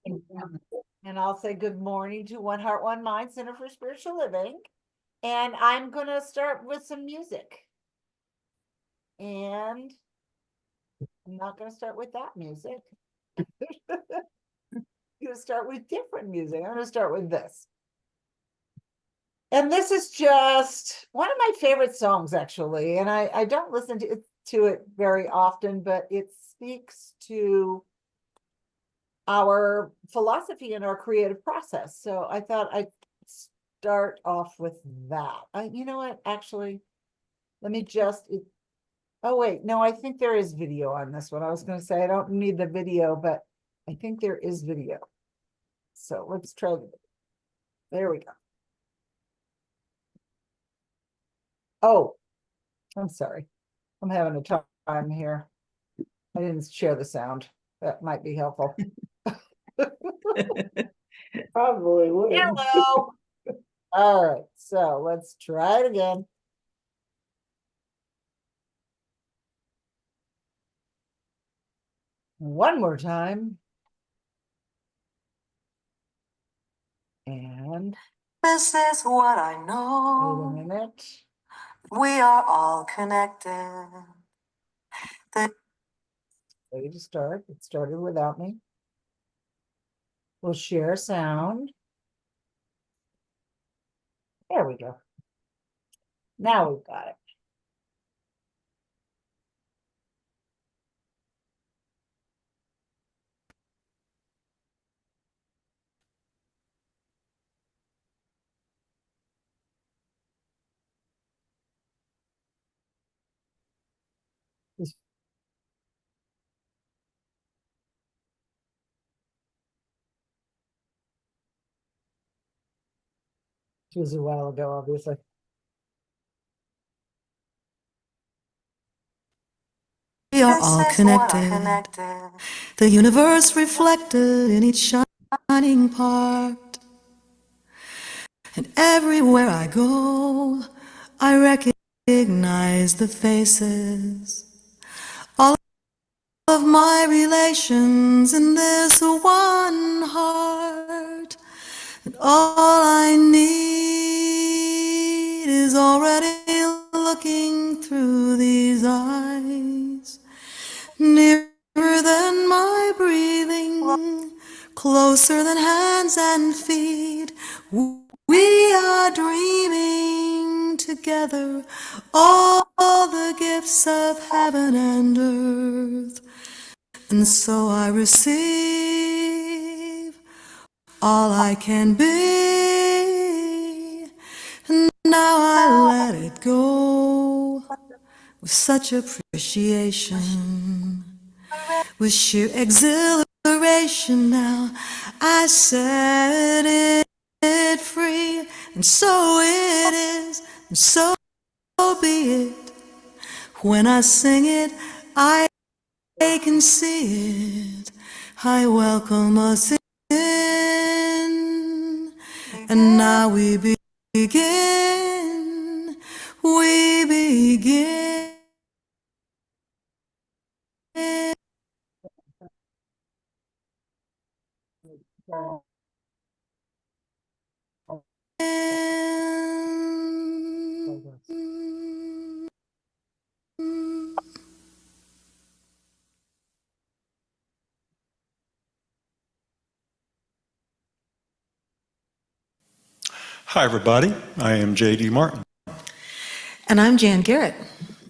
And I'll say good morning to One Heart, One Mind Center for Spiritual Living. And I'm going to start with some music. And I'm not going to start with that music. I'm going to start with different music. I'm going to start with this. And this is just one of my favorite songs, actually. And I don't listen to it very often, but it speaks to our philosophy and our creative process. So I thought I'd start off with that. You know what? Actually, let me oh, wait. No, I think there is video on this one. I was going to say I don't need the video, but I think there is video. So let's try the video. There we go. Oh, I'm sorry. I'm having a tough time here. I didn't share the sound. That might be helpful. Probably would. Hello. All right, so let's try it again. One more time. And this is what I know. Wait a minute. We are all connected. Ready to start. It started without me. We'll share sound. There we go. Now we've got it. It was a while ago, obviously. We are all connected. The universe reflected in each shining part. And everywhere I go, I recognize the faces. All of my relations in this one heart. And all I need is already looking through these eyes. Nearer than my breathing, closer than hands and feet. We are dreaming together all the gifts of heaven and earth. And so I receive all I can be, and now I let it go with such appreciation, with sheer exhilaration. Now I set it free, and so it is, and so be it. When I sing it, I can see it. I welcome us in, and now we begin. We begin. Hi, everybody. I am J.D. Martin. And I'm Jan Garrett.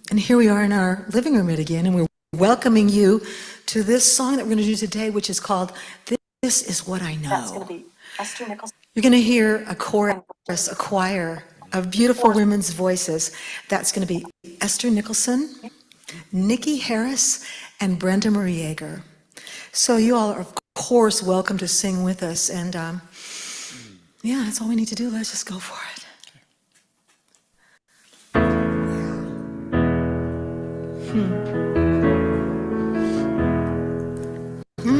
And here we are in our living room yet again, and we're welcoming you to this song that we're going to do today, which is called This Is What I Know. That's going to be Esther Nichols. You're going to hear a chorus, a choir of beautiful women's voices. That's going to be Esther Nicholson, Nikki Harris, and Brenda Marie Yeager. So you all are, of course, welcome to sing with us. And yeah, that's all we need to do. Let's just go for it. Oh,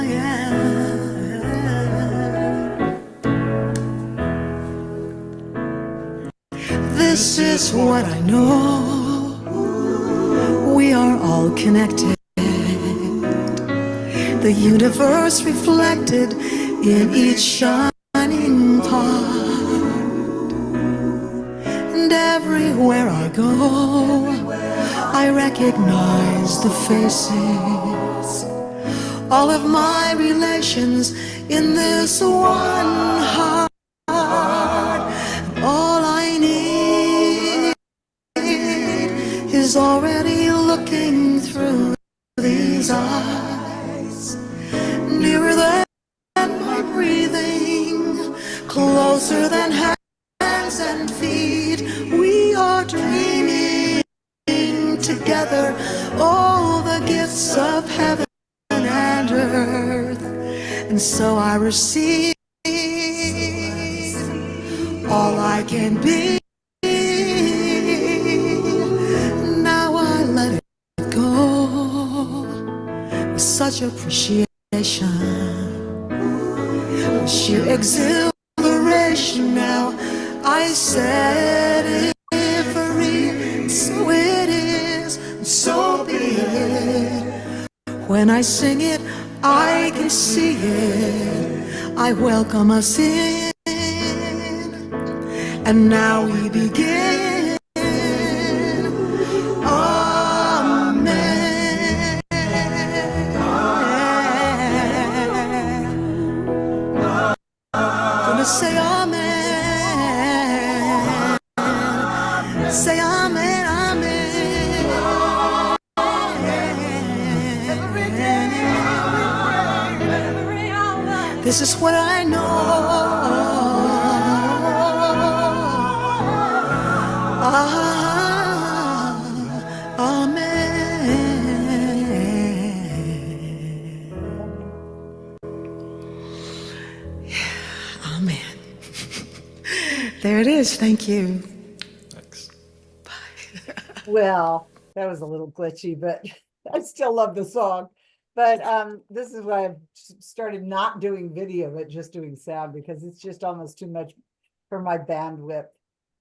yeah. This is what I know. We are all connected. the universe reflected in each shining part. And everywhere I go, I recognize the faces, all of my relations in this one heart. All I need is already looking through these eyes, nearer than my breathing, closer than hands and feet. We are dreaming together all the gifts of heaven and earth, and so I receive all I can be. Now I let it go with such appreciation, with sheer exhilaration. Now I set it free, so it is, and so be it. When I sing it, I can see it. I welcome us in, and now we begin. Amen. Gonna say amen. Say amen, amen. This is what I know. Amen. Amen. There it is. Thank you. Thanks. Well, that was a little glitchy, but I still love the song. But this is why I've started not doing video, but just doing sound, because it's just almost too much for my bandwidth.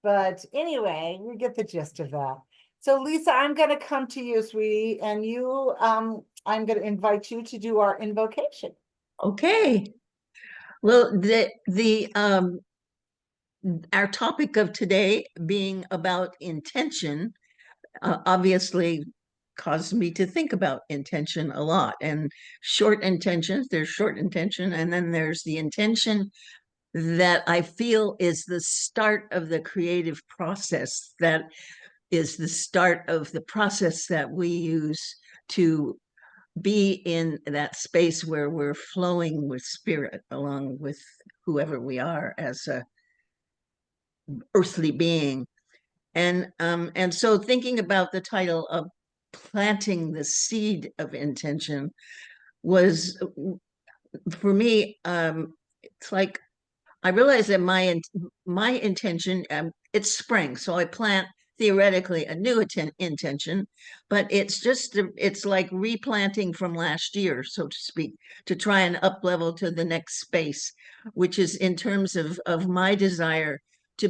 But anyway, we get the gist of that. So Lisa, I'm going to come to you, sweetie, and you, I'm going to invite you to do our invocation. Okay. Well, our topic of today being about intention, obviously caused me to think about intention a lot. And short intentions, there's short intention, and then there's the intention that I feel is the start of the creative process, that is the start of the process that we use to be in that space where we're flowing with spirit along with whoever we are as a earthly being. And so thinking about the title of planting the seed of intention was, for me, it's like I realized that my intention, it's spring, so I plant theoretically a new intention, but it's like replanting from last year, so to speak, to try and up level to the next space, which is in terms of my desire to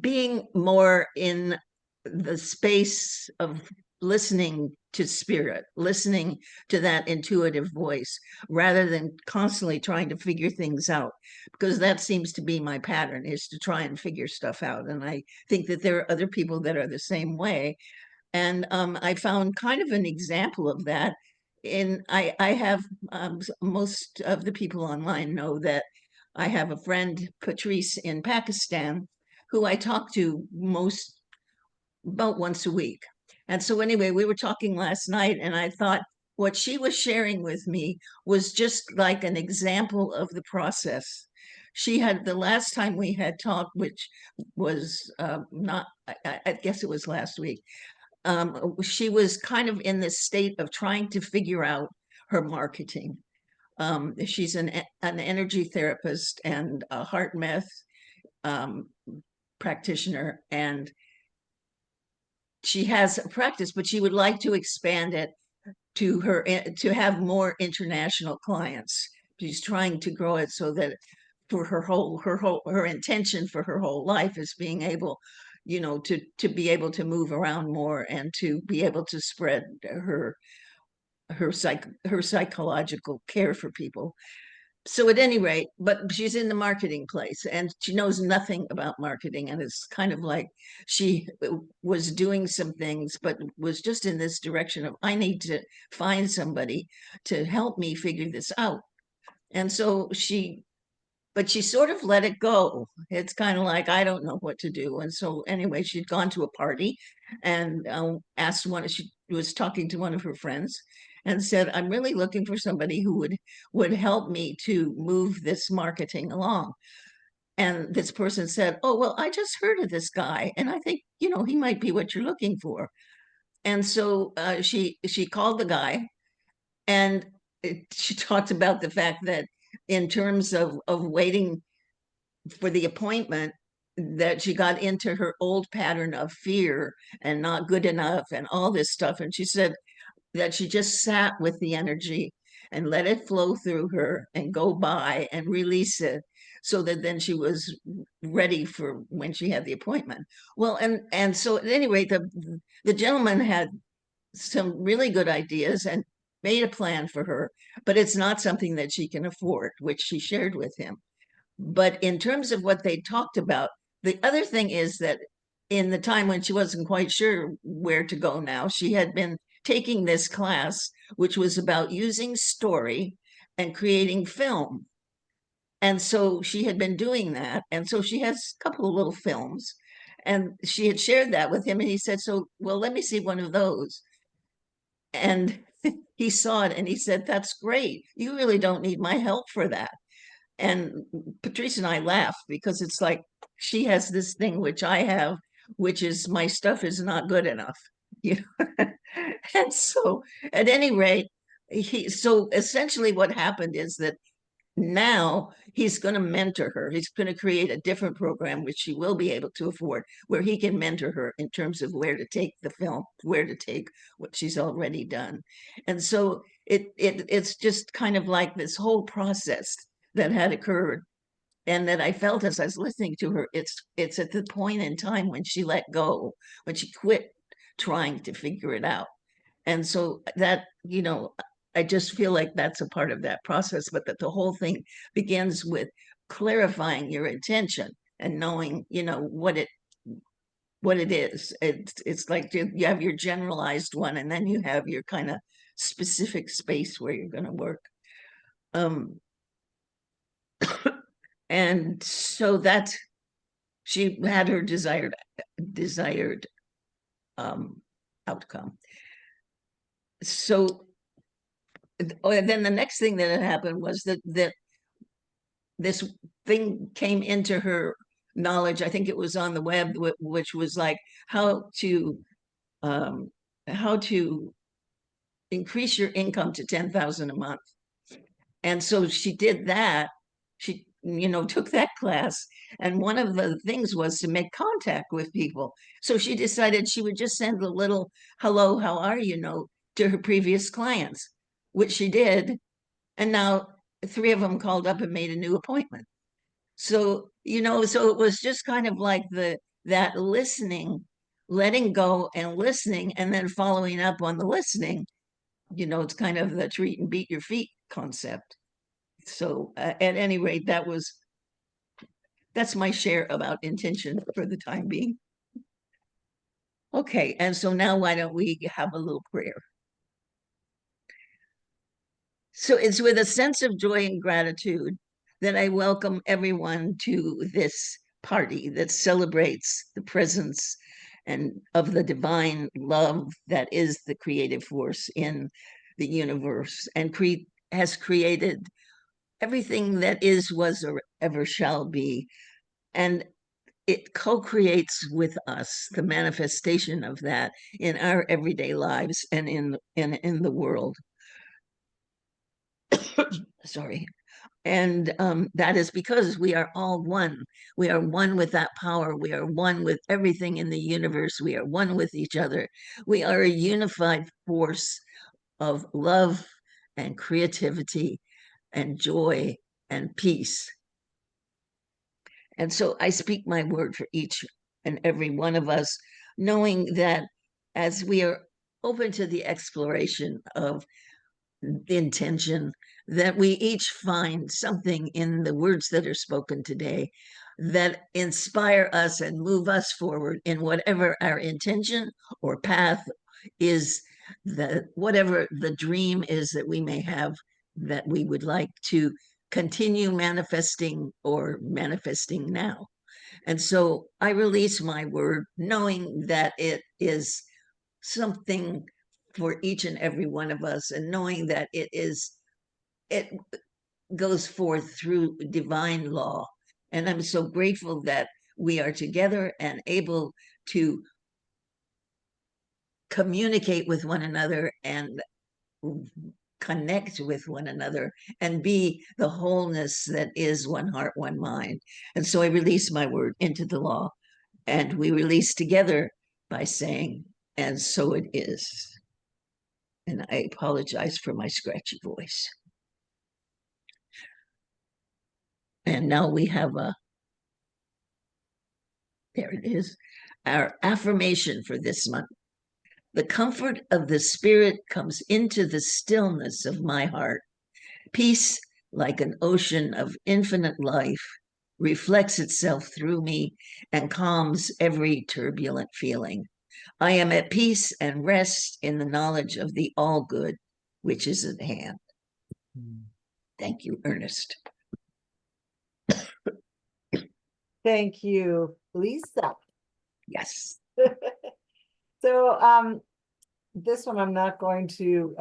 being more in the space of listening to spirit, listening to that intuitive voice, rather than constantly trying to figure things out, because that seems to be my pattern, is to try and figure stuff out. And I think that there are other people that are the same way. And I found kind of an example of that. I have, most of the people online know that I have a friend, Patrice, in Pakistan, who I talk to about once a week. And so anyway, we were talking last night, and I thought what she was sharing with me was just like an example of the process. She had, the last time we had talked, which was not, I guess it was last week, she was kind of in this state of trying to figure out her marketing. She's an energy therapist and a heart meth practitioner, and she has a practice, but she would like to expand it to have more international clients. She's trying to grow it so that for her intention for her whole life is being able to be able to move around more and to be able to spread her psychological care for people. So at any rate, but she's in the marketing place and she knows nothing about marketing. And it's kind of like she was doing some things, but was just in this direction of, I need to find somebody to help me figure this out. And so but she sort of let it go. It's kind of like, I don't know what to do. And so anyway, she'd gone to a party and she was talking to one of her friends and said, I'm really looking for somebody who would help me to move this marketing along. And this person said, oh, well, I just heard of this guy. And I think, he might be what you're looking for. And so she called the guy and she talked about the fact that in terms of waiting for the appointment, that she got into her old pattern of fear and not good enough and all this stuff. And she said that she just sat with the energy and let it flow through her and go by and release it, so that then she was ready for when she had the appointment. Well, and so at any rate, the gentleman had some really good ideas and made a plan for her, but it's not something that she can afford, which she shared with him. But in terms of what they talked about, the other thing is that in the time when she wasn't quite sure where to go now, she had been taking this class, which was about using story and creating film. And so she had been doing that. And so she has a couple of little films. And she had shared that with him. And he said, so, well, let me see one of those. And he saw it and he said, that's great. You really don't need my help for that. And Patrice and I laugh because it's like she has this thing which I have, which is my stuff is not good enough. And so at any rate, so essentially what happened is that now he's going to mentor her. He's going to create a different program, which she will be able to afford, where he can mentor her in terms of where to take the film, where to take what she's already done. And so it's just kind of like this whole process that had occurred and that I felt as I was listening to her. It's at the point in time when she let go, when she quit trying to figure it out. And so that, I just feel like that's a part of that process, but that the whole thing begins with clarifying your intention and knowing, what it is. It's like you have your generalized one, and then you have your kind of specific space where you're going to work. And so that she had her desired outcome. So and then the next thing that had happened was that this thing came into her knowledge. I think it was on the web, which was like how to increase your income to 10,000 a month. And so she did that. She took that class, and one of the things was to make contact with people. So she decided she would just send a little hello, how are you note to her previous clients, which she did. And now 3 of them called up and made a new appointment. So, so it was just kind of like that listening, letting go and listening, and then following up on the listening. It's kind of the treat and beat your feet concept. So at any rate, that's my share about intention for the time being. Okay, and so now why don't we have a little prayer? So it's with a sense of joy and gratitude that I welcome everyone to this party that celebrates the presence and of the divine love that is the creative force in the universe and has created everything that is, was, or ever shall be. And it co-creates with us the manifestation of that in our everyday lives and in the world. Sorry. And that is because we are all one. We are one with that power. We are one with everything in the universe. We are one with each other. We are a unified force of love and creativity and joy and peace. And so I speak my word for each and every one of us, knowing that as we are open to the exploration of intention, that we each find something in the words that are spoken today that inspire us and move us forward in whatever our intention or path is, that whatever the dream is that we may have, that we would like to continue manifesting or manifesting now. And so I release my word knowing that it is something for each and every one of us, and knowing that it goes forth through divine law. And I'm so grateful that we are together and able to communicate with one another and connect with one another and be the wholeness that is one heart, one mind. And so I release my word into the law, and we release together by saying, and so it is. And I apologize for my scratchy voice. And now we have there it is, our affirmation for this month. The comfort of the Spirit comes into the stillness of my heart. Peace, like an ocean of infinite life, reflects itself through me and calms every turbulent feeling. I am at peace and rest in the knowledge of the all good, which is at hand. Thank you, Ernest. Thank you, Lisa. Yes. So this one I'm not going to,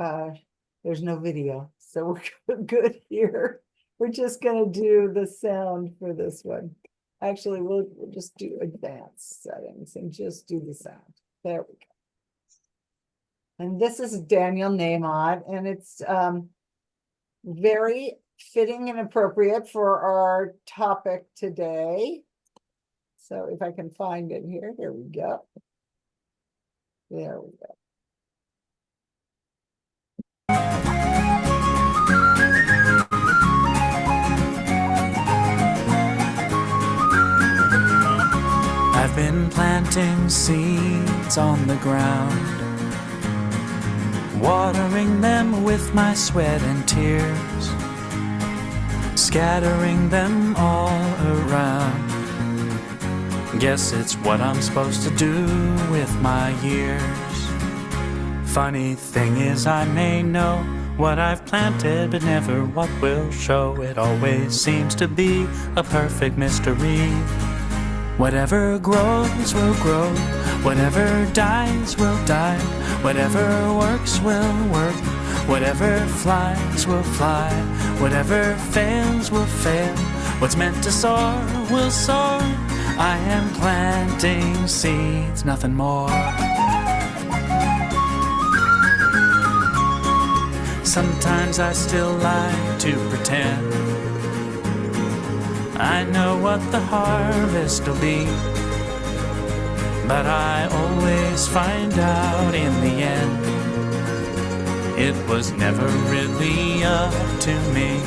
there's no video, so we're good here. We're just gonna do the sound for this one. Actually, we'll just do advanced settings and just do the sound. There we go. And this is Daniel Nahmod, and it's very fitting and appropriate for our topic today. So if I can find it here, here we go. There we go. I've been planting seeds on the ground, watering them with my sweat and tears, scattering them all around. Guess it's what I'm supposed to do with my years. Funny thing is, I may know what I've planted, but never what will show. It always seems to be a perfect mystery. Whatever grows will grow, whatever dies will die, whatever works will work, whatever flies will fly, whatever fails will fail, what's meant to soar will soar. I am planting seeds, nothing more. Sometimes I still like to pretend I know what the harvest will be, but I always find out in the end it was never really up to me.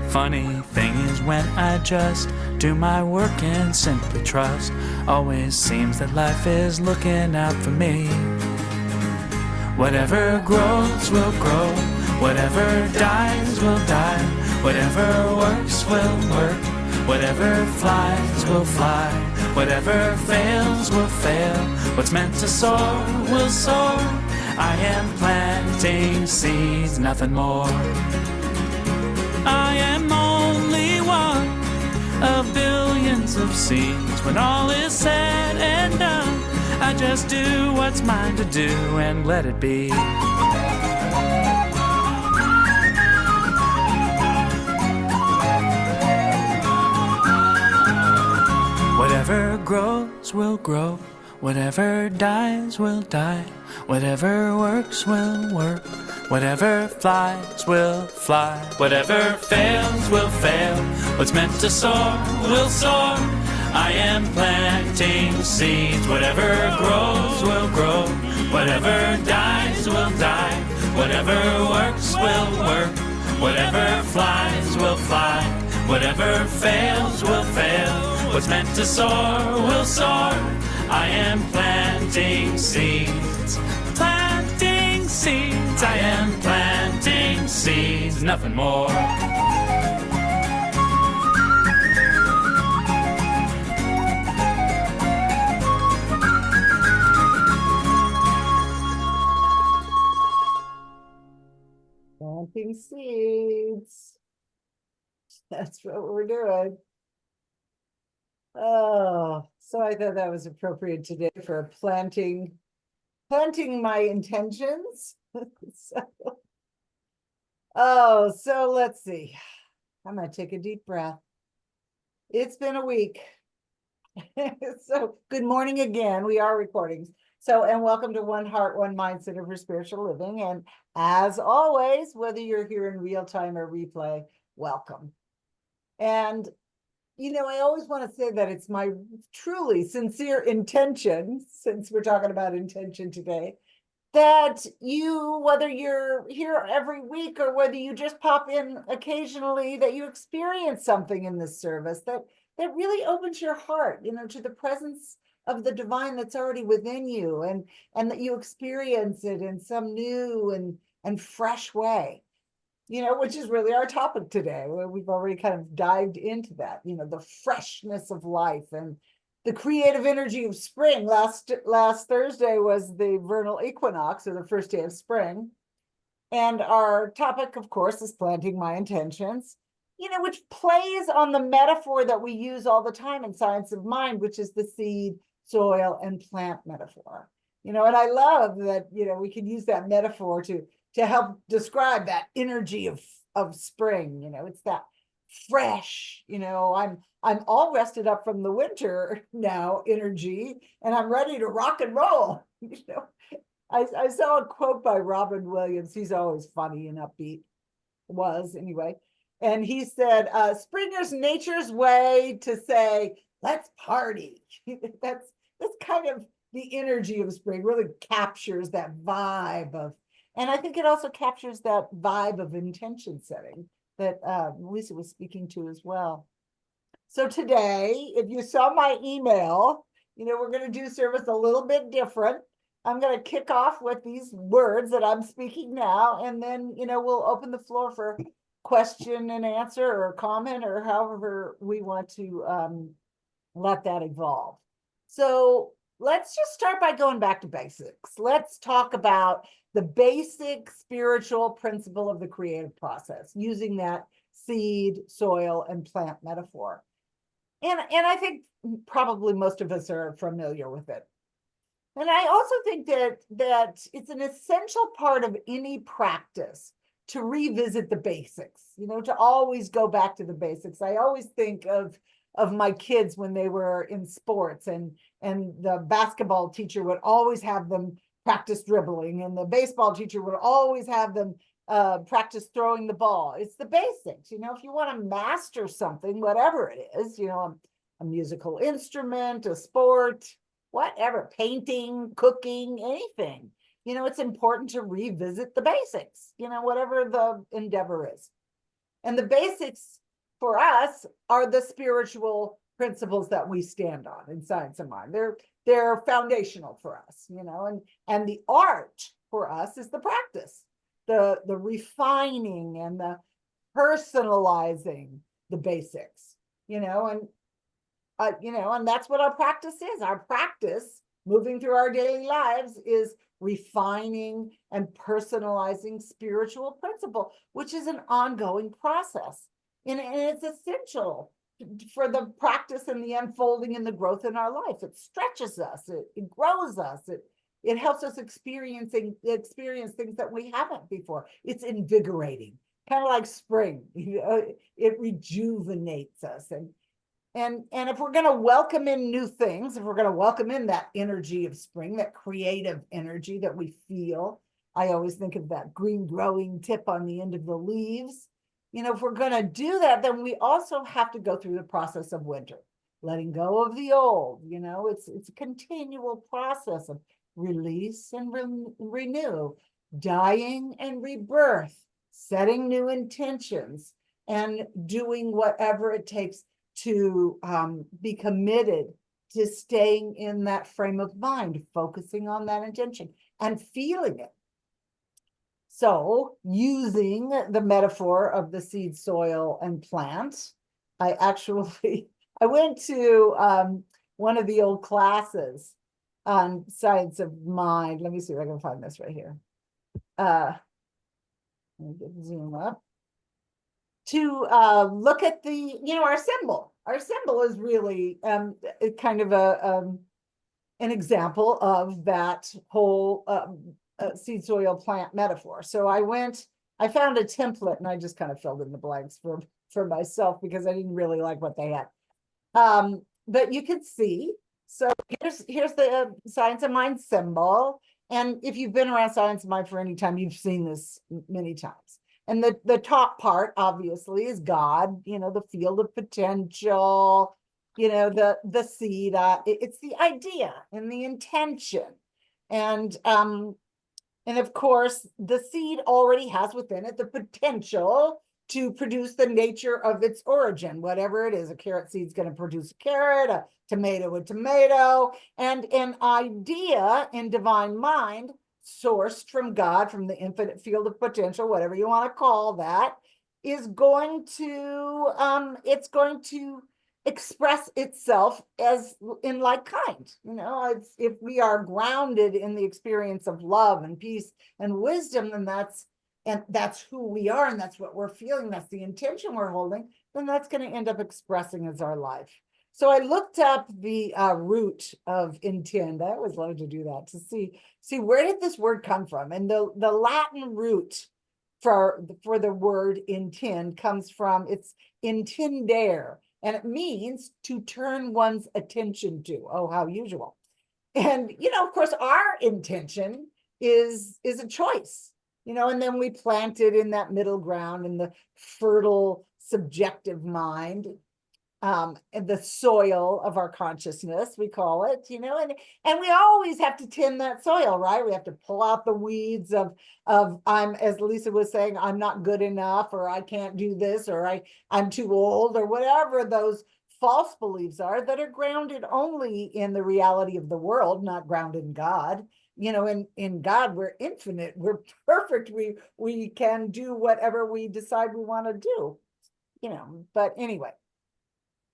Funny thing is, when I just do my work and simply trust, always seems that life is looking out for me. Whatever grows will grow, whatever dies will die, whatever works will work, whatever flies will fly, whatever fails will fail, what's meant to soar will soar. I am planting seeds, nothing more. I am only one of billions of seeds. When all is said and done, I just do what's mine to do and let it be. Whatever grows will grow, whatever dies will die, whatever works will work, whatever flies will fly, whatever fails will fail, what's meant to soar will soar. I am planting seeds. Whatever grows will grow, whatever dies will die, whatever works will work, whatever flies will fly, whatever fails will fail, What's meant to soar will soar. I am planting seeds. Planting seeds. I am planting seeds. Nothing more. Planting seeds. That's what we're doing. Oh, so I thought that was appropriate today for planting my intentions. So let's see. I'm gonna take a deep breath. It's been a week. So good morning again. We are recording. So, and welcome to One Heart, One Mind Center for Spiritual Living. And as always, whether you're here in real time or replay, welcome. And, you know, I always want to say that it's my truly sincere intention, since we're talking about intention today, that you, whether you're here every week or whether you just pop in occasionally, that you experience something in this service that really opens your heart, you know, to the presence of the divine that's already within you, and that you experience it in some new and fresh way, you know, which is really our topic today. We've already kind of dived into that, you know, the freshness of life and the creative energy of spring. Last Thursday was the vernal equinox, or the first day of spring. And our topic, of course, is planting my intentions, you know, which plays on the metaphor that we use all the time in Science of Mind, which is the seed, soil, and plant metaphor. You know, and I love that, you know, we can use that metaphor to help describe that energy of spring. You know, it's that fresh, you know, I'm all rested up from the winter now energy, and I'm ready to rock and roll. You know, I saw a quote by Robin Williams. He's always funny and upbeat, was anyway. And he said, spring is nature's way to say, let's party. That's kind of the energy of spring, really captures that vibe of, and I think it also captures that vibe of intention setting that Lissa was speaking to as well. So today, if you saw my email, you know, we're going to do service a little bit different. I'm going to kick off with these words that I'm speaking now, and then, you know, we'll open the floor for question and answer or comment, or however we want to let that evolve. So let's just start by going back to basics. Let's talk about the basic spiritual principle of the creative process, using that seed, soil, and plant metaphor. And I think probably most of us are familiar with it. And I also think that it's an essential part of any practice to revisit the basics, you know, to always go back to the basics. I always think of my kids when they were in sports, and the basketball teacher would always have them practice dribbling, and the baseball teacher would always have them practice throwing the ball. It's the basics, you know, if you want to master something, whatever it is, you know, a musical instrument, a sport, whatever, painting, cooking, anything, you know, it's important to revisit the basics, you know, whatever the endeavor is. And the basics for us are the spiritual principles that we stand on in Science of Mind. They're foundational for us, you know, and the art for us is the practice, the refining and the personalizing the basics, you know, and that's what our practice is. Our practice, moving through our daily lives, is refining and personalizing spiritual principle, which is an ongoing process. And it's essential for the practice and the unfolding and the growth in our life. It stretches us, it grows us, it helps us experience things that we haven't before. It's invigorating, kind of like spring. You know, it rejuvenates us. And if we're going to welcome in new things, if we're going to welcome in that energy of spring, that creative energy that we feel, I always think of that green growing tip on the end of the leaves. You know, if we're going to do that, then we also have to go through the process of winter, letting go of the old. You know, it's a continual process of release and renew, dying and rebirth, setting new intentions, and doing whatever it takes to be committed to staying in that frame of mind, focusing on that intention and feeling it. So using the metaphor of the seed, soil, and plant, I went to one of the old classes on science of mind. Let me see if I can find this right here. Let me get zoom up. To look at the, our symbol. Our symbol is really kind of an example of that whole seed, soil, plant metaphor. So I found a template and I just kind of filled in the blanks for myself because I didn't really like what they had. But you can see, so here's the science of mind symbol. And if you've been around science of mind for any time, you've seen this many times. And the top part, obviously, is God, the field of potential, the seed, it's the idea and the intention. And of course, the seed already has within it the potential to produce the nature of its origin, whatever it is. A carrot seed is going to produce a carrot, a tomato, and an idea in divine mind sourced from God, from the infinite field of potential, whatever you want to call that, is going to, it's going to express itself as in like kind. If we are grounded in the experience of love and peace and wisdom, then that's who we are, and that's what we're feeling, that's the intention we're holding, then that's going to end up expressing as our life. So I looked up the root of intend. I always love to do that, to see where did this word come from. And the Latin root for the word intend comes from, it's intendere, and it means to turn one's attention to. Oh, how usual. And, of course, our intention is a choice, and then we plant it in that middle ground in the fertile subjective mind. And the soil of our consciousness, we call it, and we always have to tend that soil, right? We have to pull out the weeds of I'm, as Lissa was saying, I'm not good enough, or I can't do this, or I'm too old, or whatever those false beliefs are that are grounded only in the reality of the world, not grounded in God. In God, we're infinite, we're perfect, we can do whatever we decide we want to do, but anyway.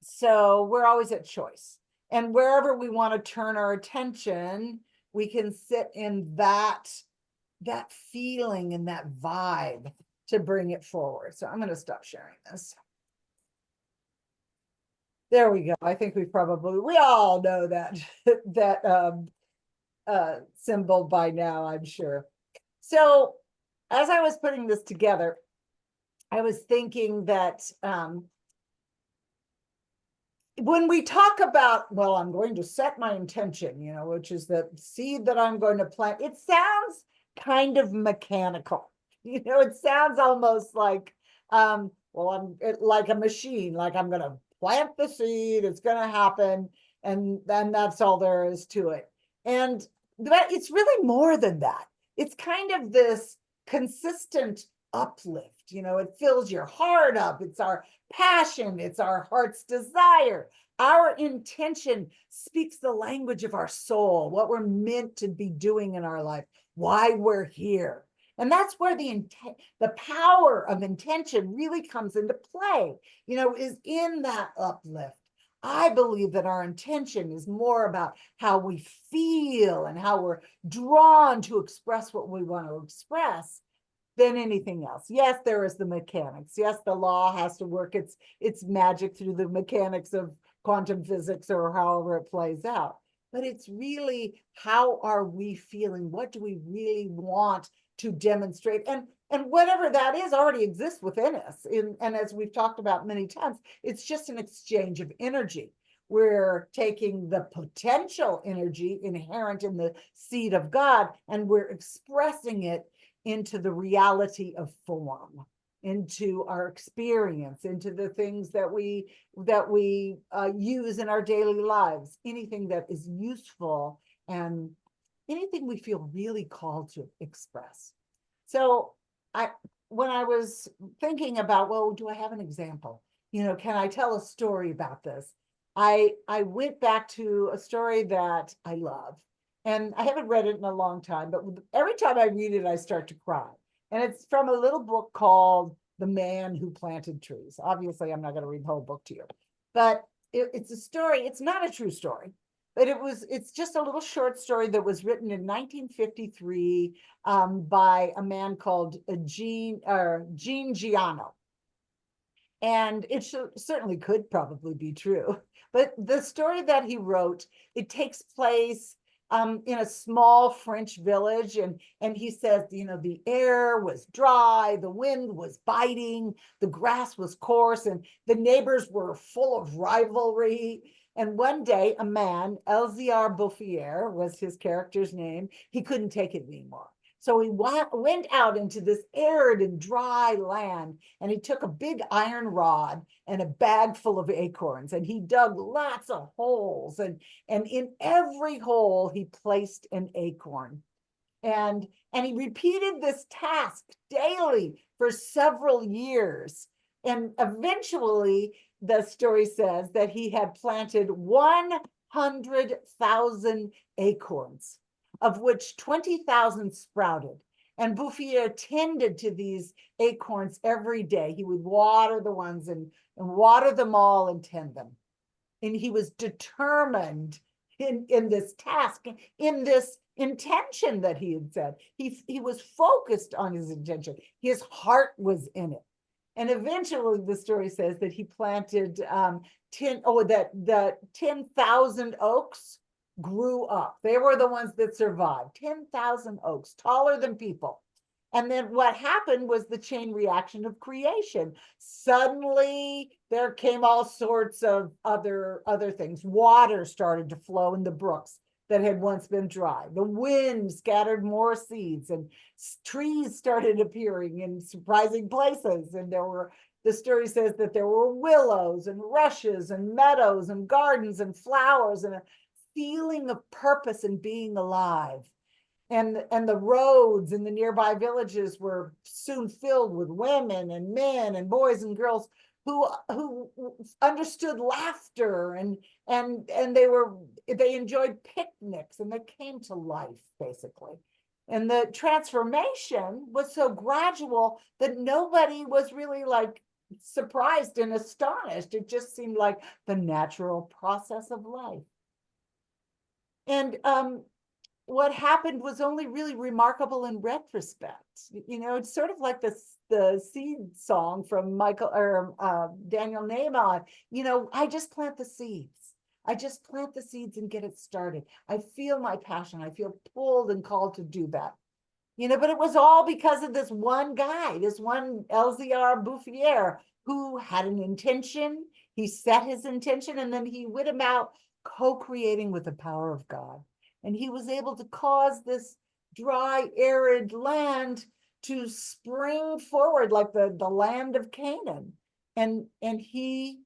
So we're always at choice. And wherever we want to turn our attention, we can sit in that feeling and that vibe to bring it forward. So I'm going to stop sharing this. There we go. I think we all know that symbol by now, I'm sure. So as I was putting this together, I was thinking that when we talk about, well, I'm going to set my intention, which is the seed that I'm going to plant, it sounds kind of mechanical. It sounds almost like, well, I'm like a machine, like I'm going to plant the seed, it's going to happen, and then that's all there is to it. And it's really more than that. It's kind of this consistent uplift. It fills your heart up. It's our passion. It's our heart's desire. Our intention speaks the language of our soul, what we're meant to be doing in our life, why we're here. And that's where the power of intention really comes into play, is in that uplift. I believe that our intention is more about how we feel and how we're drawn to express what we want to express than anything else. Yes, there is the mechanics. Yes, the law has to work its magic through the mechanics of quantum physics or however it plays out. But it's really, how are we feeling? What do we really want to demonstrate? And whatever that is already exists within us. And as we've talked about many times, it's just an exchange of energy. We're taking the potential energy inherent in the seed of God, and we're expressing it into the reality of form, into our experience, into the things that we use in our daily lives, anything that is useful and anything we feel really called to express. So when I was thinking about, well, do I have an example? can I tell a story about this? I went back to a story that I love, and I haven't read it in a long time, but every time I read it, I start to cry. And it's from a little book called The Man Who Planted Trees. Obviously, I'm not going to read the whole book to you, but it's a story. It's not a true story, but it's just a little short story that was written in 1953 by a man called Gene Giano. And it certainly could probably be true. But the story that he wrote, it takes place in a small French village. And he says, the air was dry, the wind was biting, the grass was coarse, and the neighbors were full of rivalry. And one day, a man, Elziar Bouffier was his character's name, he couldn't take it anymore. So he went out into this arid and dry land, and he took a big iron rod and a bag full of acorns, and he dug lots of holes, and in every hole he placed an acorn. And he repeated this task daily for several years. And eventually, the story says that he had planted 100,000 acorns, of which 20,000 sprouted. And Bouffier tended to these acorns every day. He would water the ones and water them all and tend them. And he was determined in this task, in this intention that he had said. He was focused on his intention. His heart was in it. And eventually the story says that he planted 10,000 oaks grew up. They were the ones that survived. 10,000 oaks, taller than people. And then what happened was the chain reaction of creation. Suddenly there came all sorts of other things. Water started to flow in the brooks that had once been dry. The wind scattered more seeds, and trees started appearing in surprising places. And the story says that there were willows and rushes and meadows and gardens and flowers, and a feeling of purpose and being alive. And the roads in the nearby villages were soon filled with women and men and boys and girls who understood laughter, and they enjoyed picnics, and they came to life, basically. And the transformation was so gradual that nobody was really surprised and astonished. It just seemed like the natural process of life. And what happened was only really remarkable in retrospect. It's sort of like the seed song from Daniel Nahman. I just plant the seeds. I just plant the seeds and get it started. I feel my passion. I feel pulled and called to do that. But it was all because of this one guy, this one Elziar Bouffier, who had an intention. He set his intention, and then he went about co-creating with the power of God. And he was able to cause this dry, arid land to spring forward like the land of Canaan. And he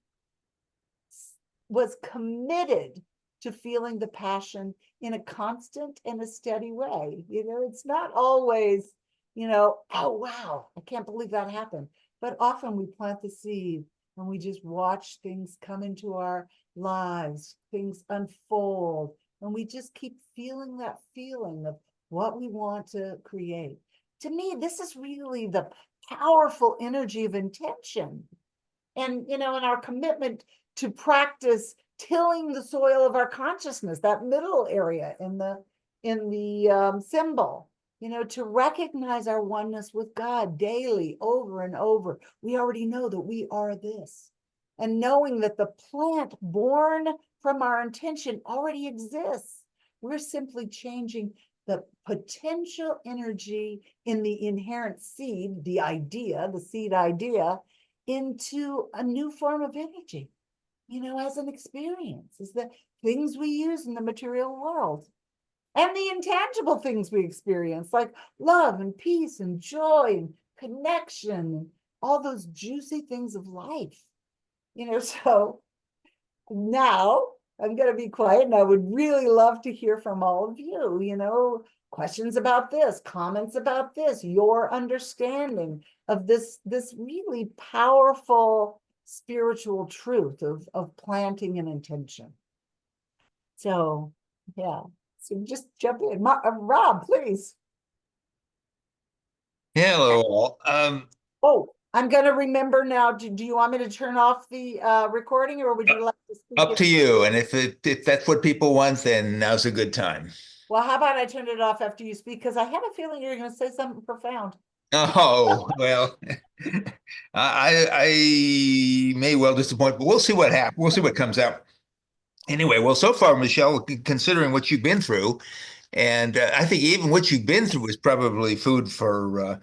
was committed to feeling the passion in a constant and a steady way. It's not always, oh, wow, I can't believe that happened. But often we plant the seed and we just watch things come into our lives, things unfold, and we just keep feeling that feeling of what we want to create. To me, this is really the powerful energy of intention. And, in our commitment to practice tilling the soil of our consciousness, that middle area in the symbol, to recognize our oneness with God daily, over and over. We already know that we are this. And knowing that the plant born from our intention already exists. We're simply changing the potential energy in the inherent seed, the seed idea, into a new form of energy, as an experience, as the things we use in the material world. And the intangible things we experience, like love and peace and joy and connection, and all those juicy things of life. So now I'm going to be quiet, and I would really love to hear from all of you, questions about this, comments about this, your understanding of this really powerful spiritual truth of planting an intention. So, yeah, so just jump in. Rob, please. Hello, all. Oh, I'm gonna remember now. Do you want me to turn off the recording, or would you like to speak? Up to you. And if that's what people want, then now's a good time. Well, how about I turn it off after you speak? Because I have a feeling you're gonna say something profound. Oh, well, I may well disappoint, but we'll see what happens. We'll see what comes out. Anyway, well, so far, Michelle, considering what you've been through, and I think even what you've been through is probably food for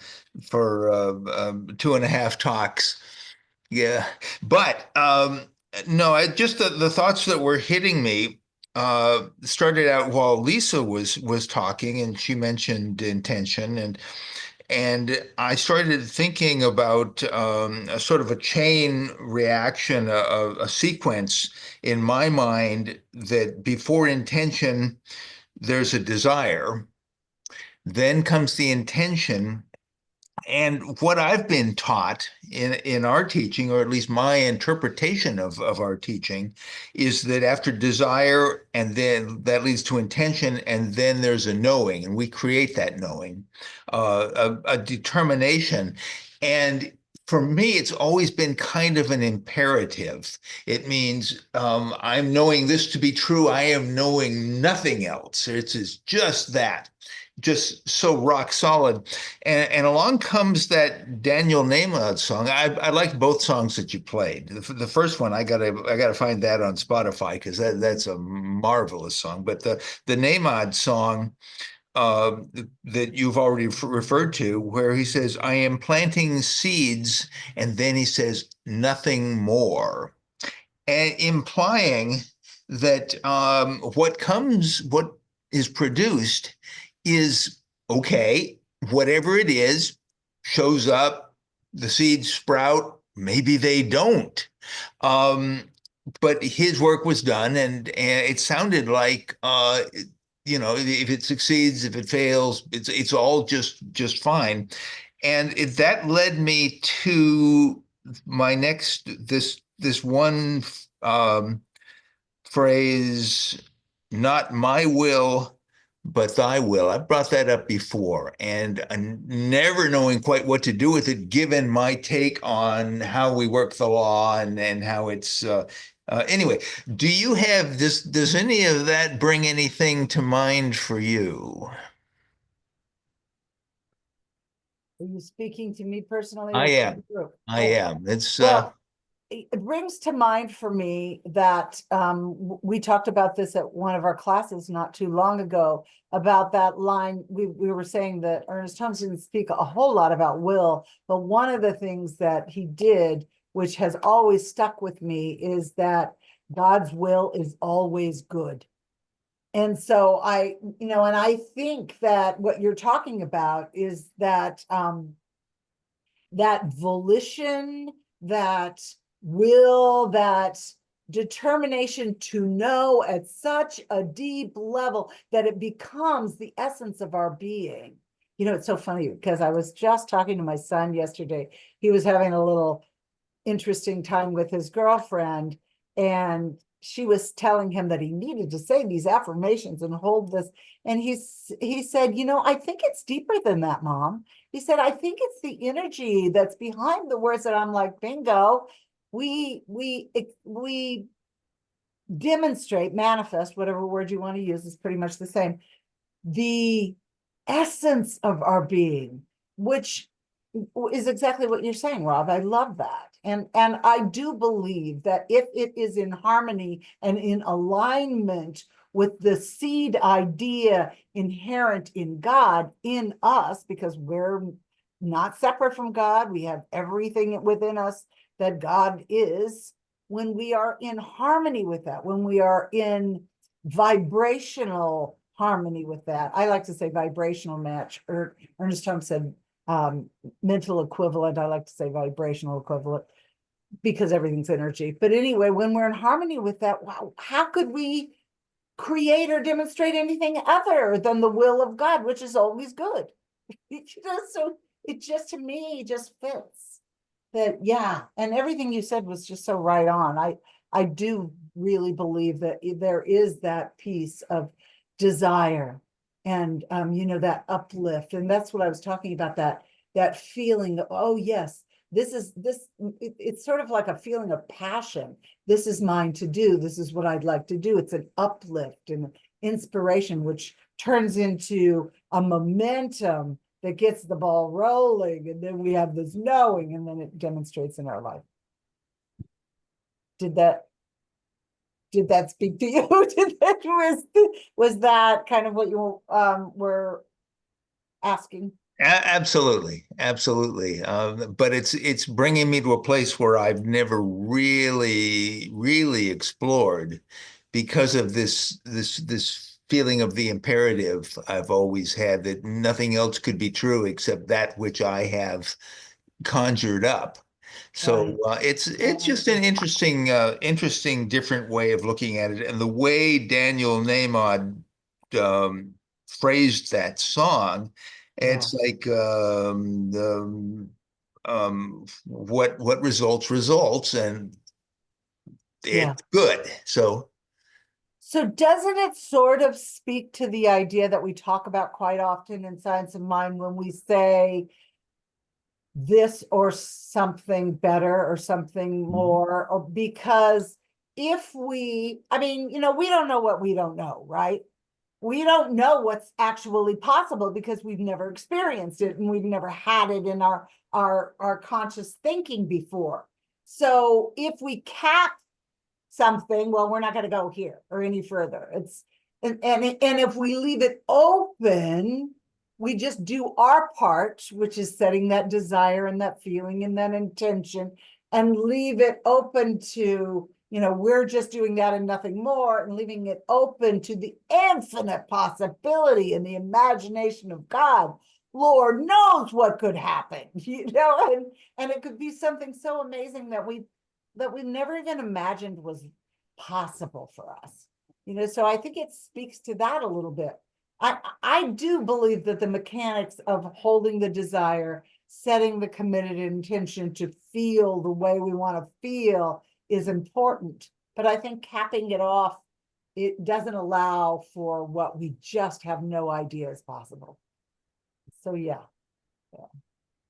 2.5 talks. Yeah, but no, just the thoughts that were hitting me started out while Lissa was talking, and she mentioned intention, and I started thinking about a sort of a chain reaction, a sequence in my mind that before intention, there's a desire, then comes the intention. And what I've been taught in our teaching, or at least my interpretation of our teaching, is that after desire, and then that leads to intention, and then there's a knowing, and we create that knowing, a determination. And for me, it's always been kind of an imperative. It means I'm knowing this to be true. I am knowing nothing else. It's just that. Just so rock solid. And along comes that Daniel Naimad song. I liked both songs that you played. The first one, I gotta find that on Spotify, because that's a marvelous song. But the Naimad song that you've already referred to, where he says, I am planting seeds, and then he says, nothing more. And implying that what is produced is okay, whatever it is, shows up, the seeds sprout, maybe they don't. But his work was done, and it sounded like if it succeeds, if it fails, it's all just fine. And that led me to my next this one phrase, not my will, but thy will. I've brought that up before, and I'm never knowing quite what to do with it, given my take on how we work the law and how it's anyway. Do you have this? Does any of that bring anything to mind for you? Are you speaking to me personally? I or to am. the group? I am. It's Well, it brings to mind for me that we talked about this at one of our classes not too long ago, about that line. We were saying that Ernest Holmes didn't speak a whole lot about will, but one of the things that he did, which has always stuck with me, is that God's will is always good. And so and I think that what you're talking about is that that volition, that will, that determination to know at such a deep level that it becomes the essence of our being. It's so funny, because I was just talking to my son yesterday. He was having a little interesting time with his girlfriend, and she was telling him that he needed to say these affirmations and hold this. And he said, I think it's deeper than that, Mom. He said, I think it's the energy that's behind the words. That I'm like, bingo. We demonstrate, manifest, whatever word you want to use is pretty much the same, the essence of our being, which is exactly what you're saying, Rob. I love that. And I do believe that if it is in harmony and in alignment with the seed idea inherent in God, in us, because we're not separate from God, we have everything within us that God is, when we are in harmony with that, when we are in vibrational harmony with that. I like to say vibrational match, or Ernest Holmes said mental equivalent. I like to say vibrational equivalent, because everything's energy. But anyway, when we're in harmony with that, wow, how could we create or demonstrate anything other than the will of God, which is always good? So it just, to me, just fits. that, yeah, and everything you said was just so right on. I do really believe that there is that piece of desire and, you know, that uplift. And that's what I was talking about, that feeling of, oh, yes, it's sort of like a feeling of passion. This is mine to do. This is what I'd like to do. It's an uplift and inspiration, which turns into a momentum that gets the ball rolling, and then we have this knowing, and then it demonstrates in our life. Did that speak to you? Was that kind of what you were asking? Absolutely, absolutely. But it's bringing me to a place where I've never really explored because of this feeling of the imperative I've always had that nothing else could be true except that which I have conjured up. So it's just an interesting different way of looking at it, and the way Daniel Nahmod um, phrased that song, it's like what results, and Yeah. it's good. So So doesn't it sort of speak to the idea that we talk about quite often in Science of Mind when we say this or something better or something more, or because if I mean, you know, we don't know what we don't know, right? We don't know what's actually possible because we've never experienced it and we've never had it in our conscious thinking before. So if we cap something, well, we're not going to go here or any further. And if we leave it open, we just do our part, which is setting that desire and that feeling and that intention, and leave it open to, you know, we're just doing that and nothing more, and leaving it open to the infinite possibility and the imagination of God. Lord knows what could happen, you know, and it could be something so amazing that we never even imagined was possible for us. You know, so I think it speaks to that a little bit. I do believe that the mechanics of holding the desire, setting the committed intention to feel the way we want to feel is important. But I think capping it off, it doesn't allow for what we just have no idea is possible. So yeah.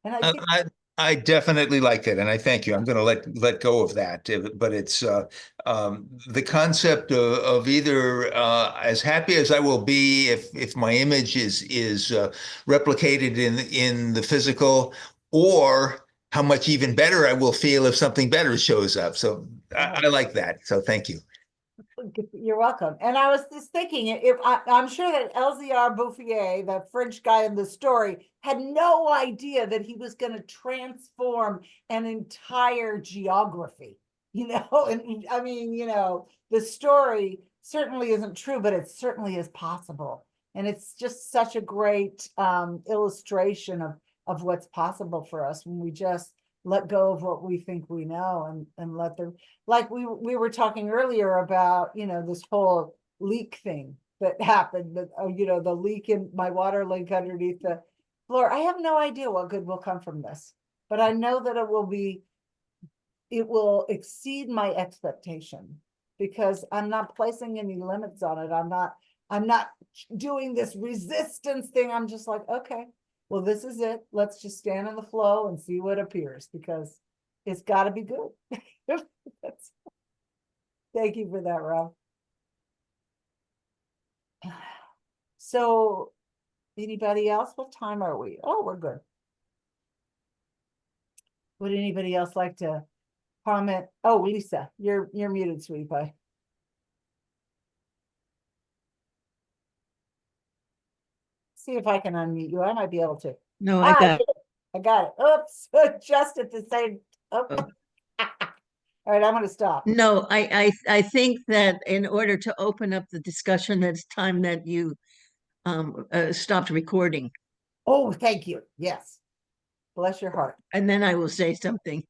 And I think I definitely like that, and I thank you. I'm going to let go of that, but it's the concept of either as happy as I will be if my image is replicated in the physical, or how much even better I will feel if something better shows up. So I like that. So thank you. you're welcome. And I was just thinking, I'm sure that Elzéar Bouffier, the French guy in the story, had no idea that he was going to transform an entire geography, you know? And I mean, you know, the story certainly isn't true, but it certainly is possible. And it's just such a great illustration of what's possible for us when we just let go of what we think we know and let them, like we were talking earlier about, you know, this whole leak thing that happened, that, you know, the leak in my water leak underneath the floor. I have no idea what good will come from this, but I know that it will exceed my expectation because I'm not placing any limits on it. I'm not doing this resistance thing. I'm just like, okay, well, this is it. Let's just stand in the flow and see what appears, because it's got to be good. Thank you for that, Rob. So, anybody else? What time are we? Oh, we're good. Would anybody else like to comment? Oh, Lisa, you're muted, sweetie pie. See if I can unmute you. I might be able to. No, I got I got it. Oops, just at the same. Oh. All right, I'm going to stop. No, I think that in order to open up the discussion, it's time that you stopped recording, Oh, thank you. Yes. Bless your heart. and then I will say something.